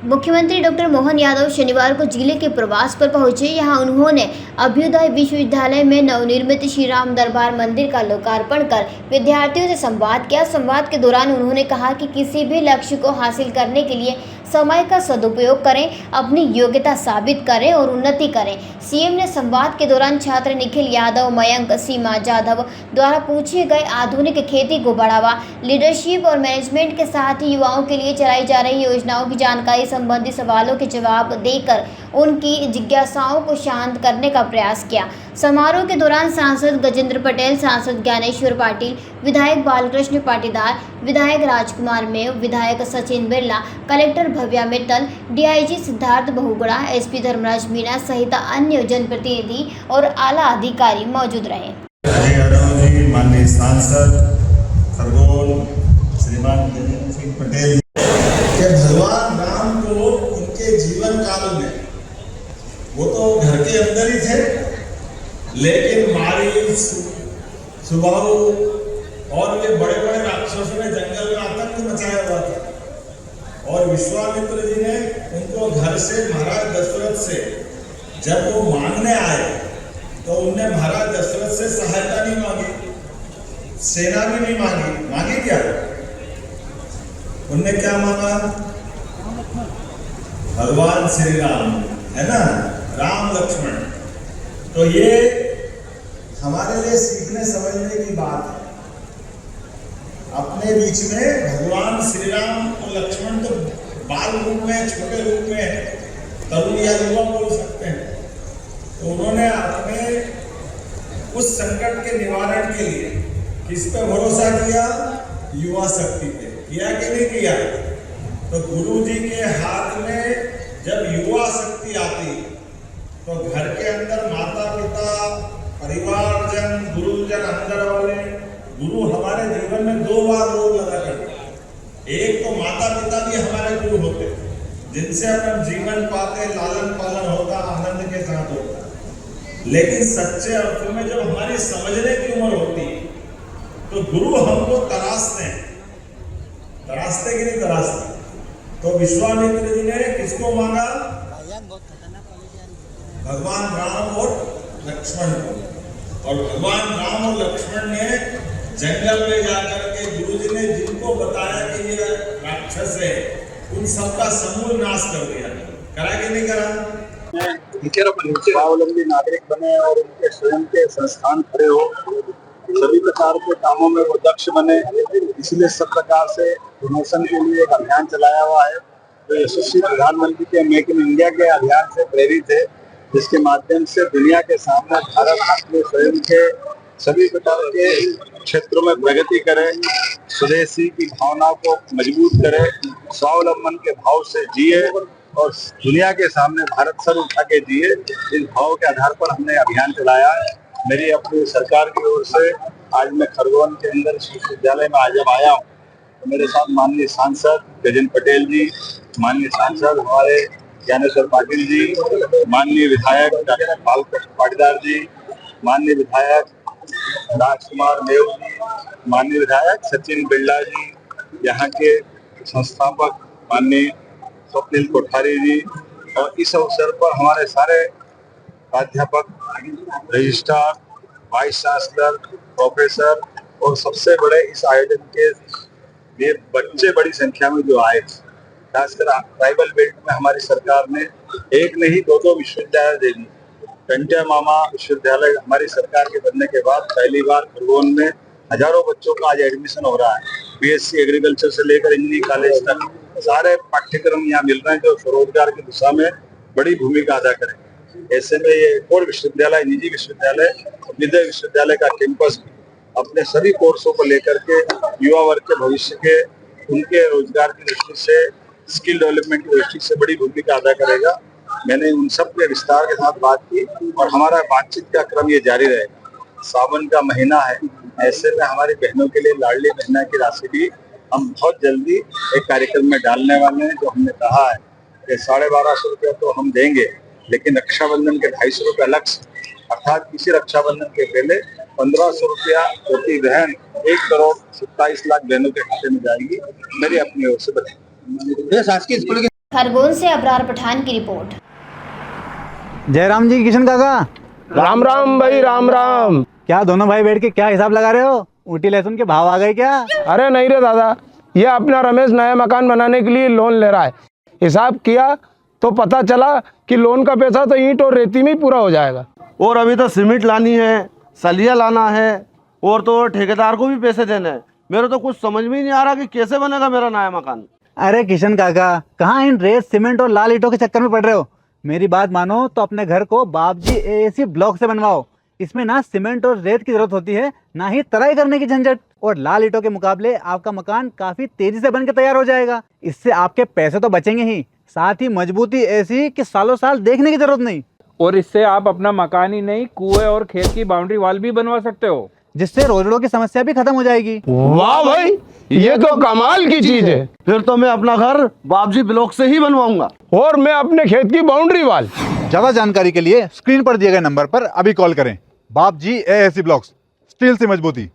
मुख्यमंत्री डॉक्टर मोहन यादव शनिवार को जिले के प्रवास पर पहुंचे। यहां उन्होंने अभ्युदय विश्वविद्यालय में नवनिर्मित श्री राम दरबार मंदिर का लोकार्पण कर विद्यार्थियों से संवाद किया। संवाद के दौरान उन्होंने कहा कि किसी भी लक्ष्य को हासिल करने के लिए समय का सदुपयोग करें, अपनी योग्यता साबित करें और उन्नति करें। सीएम ने संवाद के दौरान छात्र निखिल यादव, मयंक, सीमा जाधव द्वारा पूछे गए आधुनिक खेती को बढ़ावा, लीडरशिप और मैनेजमेंट के साथ ही युवाओं के लिए चलाई जा रही योजनाओं की जानकारी संबंधी सवालों के जवाब देकर उनकी जिज्ञासाओं को शांत करने का प्रयास किया। समारोह के दौरान सांसद गजेंद्र पटेल, सांसद ज्ञानेश्वर पाटिल, विधायक बालकृष्ण पाटीदार, विधायक राजकुमार मेव, विधायक Sachin Birla, collector Bhavya Mittal, DIG Siddharth Bahuguna, SP Dharmraj Meena सहित अन्य जनप्रतिनिधि और आला अधिकारी मौजूद रहे। माननीय सांसद खरगोन श्रीमान गजेंद्र सिंह पटेल के भगवान राम को उनके जीवन काल में वो तो घर के अंदर ही थे, लेकिन मारी सुबाहु और ये बड़े बड़े राक्षसों ने जंगल में आतंक मचाया हुआ था। और विश्वामित्र जी ने उनको घर से महाराज दशरथ से जब वो मांगने आए तो उनने महाराज दशरथ से सहायता नहीं मांगी, सेना भी नहीं मांगी। मांगी क्या? उनने क्या मांगा? भगवान श्री राम, है ना, राम लक्ष्मण। तो ये हमारे लिए सीखने समझने की बात है। अपने बीच में भगवान श्री राम और लक्ष्मण तो बाल रूप में, छोटे रूप में, तरुण या युवा बोल सकते हैं। तो उन्होंने अपने उस संकट के निवारण के लिए किस पे भरोसा किया? युवा शक्ति पे। किया कि नहीं किया? तो गुरु जी के हाथ में जब युवा शक्ति आती तो घर के अंदर माता पिता, परिवारजन, गुरुजन, अंदर वाले गुरु हमारे जीवन में दो बार रोल अदा करते। एक तो माता पिता भी हमारे गुरु होते, जिनसे अपन जीवन पाते, लालन पालन होता, आनंद के साथ होता। लेकिन सच्चे अर्थों में जब हमारी समझने की उम्र होती तो गुरु हमको तराशते हैं। तराशते कि नहीं तराशते? तो विश्वामित्र जी ने किसको मांगा? भगवान राम और लक्ष्मण को। और भगवान राम और लक्ष्मण ने जंगल में जाकर के गुरु जी ने जिनको बताया कि ये राक्षस है, उन सबका समूल नाश कर दिया। करा कि नहीं करा? स्वावलंबी नागरिक बने और उनके स्वयं के संस्थान खड़े हो, सभी प्रकार के कामों में वो दक्ष बने। इसलिए सब प्रकार से प्रमोशन के लिए एक अभियान चलाया हुआ है जो यशस्वी प्रधानमंत्री के मेक इन इंडिया के अभियान से प्रेरित है, जिसके माध्यम से दुनिया के सामने भारत अपने स्वयं के सभी प्रकार के क्षेत्रों में प्रगति करे, स्वदेशी की भावना को मजबूत करे, स्वावलंबन के भाव से जिए और दुनिया के सामने भारत सर उठा के जिए। इस भाव के आधार पर हमने अभियान चलाया है। मेरी अपनी सरकार की ओर से आज मैं खरगोन के अंदर विश्वविद्यालय में आज जब आया हूँ तो मेरे साथ माननीय सांसद गजेंद्र पटेल जी, माननीय सांसद हमारे ज्ञानेश्वर पाटिल जी, माननीय विधायक बालकृष्ण पाटीदार जी, माननीय विधायक राजकुमार मेव जी, माननीय विधायक सचिन बिरला जी, यहाँ के संस्थापक माननीय स्वप्निल कोठारी जी, और इस अवसर पर हमारे सारे प्राध्यापक, रजिस्ट्रार, वाइस चांसलर, प्रोफेसर और सबसे बड़े इस आयोजन के लिए बच्चे बड़ी संख्या में जो आए, खासकर ट्राइबल बेल्ट में हमारी सरकार ने एक नहीं दो विश्वविद्यालय दे दी। कंटिया मामा विश्वविद्यालय हमारी सरकार के बनने के बाद पहली बार खरगोन में हजारों बच्चों का आज एडमिशन हो रहा है। बीएससी एग्रीकल्चर से लेकर इंजीनियरिंग कॉलेज तक सारे पाठ्यक्रम यहाँ मिल रहे हैं जो स्वरोजगार की दिशा में बड़ी भूमिका अदा करेंगे। ऐसे में ये और विश्वविद्यालय, निजी विश्वविद्यालय, विद्या विश्वविद्यालय का कैंपस अपने सभी कोर्सों को लेकर के युवा वर्ग के भविष्य के, उनके रोजगार की दृष्टि से, स्किल डेवलपमेंट की दृष्टि से बड़ी भूमिका अदा करेगा। मैंने उन सब के विस्तार के साथ बात की और हमारा बातचीत का क्रम ये जारी रहेगा। सावन का महीना है, ऐसे में हमारी बहनों के लिए लाडली बहना की राशि भी हम बहुत जल्दी एक कार्यक्रम में डालने वाले हैं। जो हमने कहा है कि 1250 रुपया तो हम देंगे, लेकिन रक्षाबंधन के 250 रुपये अलग से, अर्थात किसी रक्षाबंधन के पहले 1500 रुपया प्रति बहन 1,27,00,000 बहनों के खाते में जाएगी। मेरी अपनी ओर से बताइए। खरगोन से अबरार पठान की रिपोर्ट। जयराम जी, किशन काका, राम राम भाई, राम राम। क्या दोनों भाई बैठ के क्या हिसाब लगा रहे हो? ऊटी लहसुन के भाव आ गए क्या? अरे नहीं रे दादा, ये अपना रमेश नया मकान बनाने के लिए लोन ले रहा है। हिसाब किया तो पता चला कि लोन का पैसा तो ईंट और रेती में ही पूरा हो जाएगा। और अभी तो सीमेंट लानी है, सलिया लाना है, और तो ठेकेदार को भी पैसे देने हैं। मेरे तो कुछ समझ में ही नहीं आ रहा कि कैसे बनेगा मेरा नया मकान। अरे किशन काका, कहाँ इन रेत सीमेंट और लाल ईंटों के चक्कर में पड़ रहे हो? मेरी बात मानो तो अपने घर को बाबजी एएसी ब्लॉक से बनवाओ। इसमें ना सीमेंट और रेत की जरूरत होती है, ना ही तराई करने की झंझट। और लाल ईंटों के मुकाबले आपका मकान काफी तेजी से बनकर तैयार हो जाएगा। इससे आपके पैसे तो बचेंगे ही, साथ ही मजबूती ऐसी कि सालों साल देखने की जरूरत नहीं। और इससे आप अपना मकान ही नहीं, कुएं और खेत की बाउंड्री वॉल भी बनवा सकते हो, जिससे रोजड़ों की समस्या भी खत्म हो जाएगी। वाह भाई, ये तो कमाल की चीज है। फिर तो मैं अपना घर बाबजी ब्लॉक से ही बनवाऊंगा। और मैं अपने खेत की बाउंड्री वाल। ज्यादा जानकारी के लिए स्क्रीन पर दिए गए नंबर पर अभी कॉल करें। बाबजी एएसी ब्लॉक्स, स्टील से मजबूती।